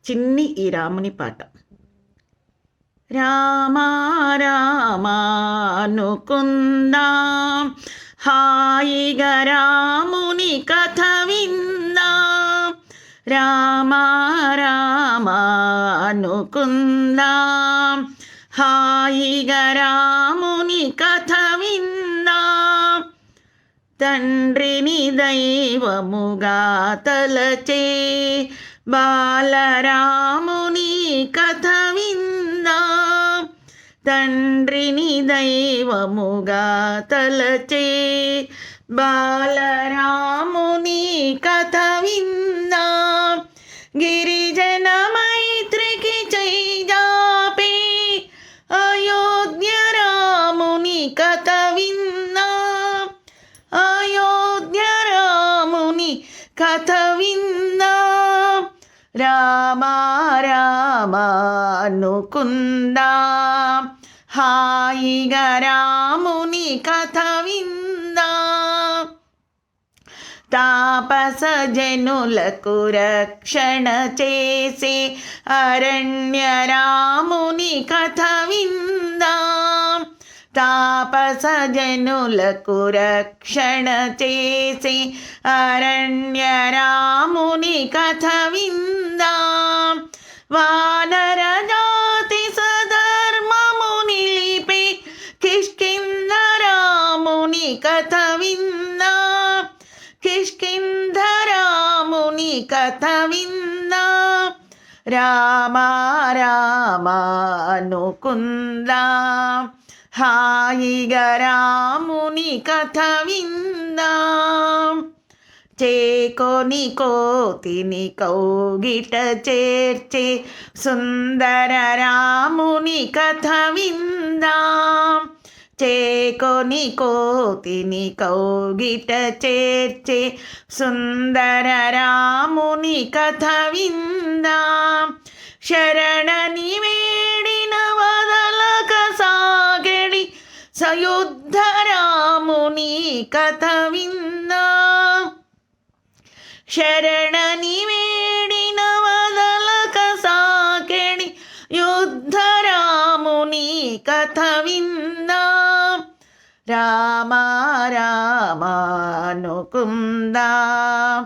చిన్ని ఈ రాముని పాట. రామా రామా అనుకుందాం, హాయిగా రాముని కథ విందాం. రామా రామా అనుకుందాం, హాయిగా రాముని కథ విందాం. తండ్రిని దైవముగా తలచే బాలరాముని కథ విందాం. తండ్రిని దైవముగా తలచే బాలరాముని కథ విందాం. గిరిజన మైత్రికి చేజాపే అయోధ్య రాముని కథ విందాం. అయోధ్య రాముని కథ విందాం. రామా రామా అనుకుందాం, హాయిగా రాముని కథ విందాం. తాపస జనులకు రక్షణ చేసే అరణ్య రాముని కథ విందాం. తాపస జనులకు రక్షణ చేసే అరణ్య రాముని కథ విందాం. వానర జాతి సధర్మము నిలిపే కిష్కింధ రాముని కథ విందాం. కిష్కింధ రాముని కథ విందాం. రామా రామా అనుకుందాం, హాయిగా రాముని కథ విందాం. చేకొని కోతిని కౌగిట చేర్చే సుందర రాముని కథ విందాం. చేకొని కోతిని కౌగిట చేర్చే సుందర రాముని కథ విందాం. శరణని వేడిన వదలక సాగడి సయుద్ధ రాముని కథ విందాం. శరణని వేడిన వదలక సాగడి యుద్ధ రాముని కథ విందాం. రామా రామా అనుకుందాం,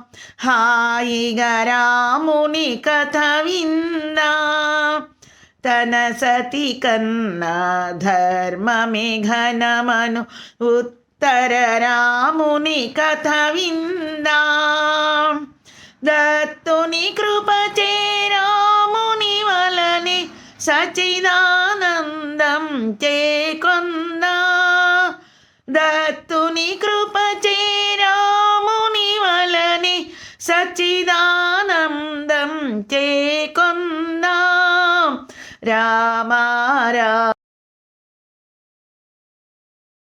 హాయిగా రాముని కథ విందాం. తన సతి కన్నా ధర్మమే ఘనమను ఉత్తర రాముని కథ విందాం. దత్తుని కృపచే రాముని వలనే సచిదానందం చేకొందాం. దత్తుని కృపచే రాముని వలనే సచిదానందం చేకొందాం. రామా రామా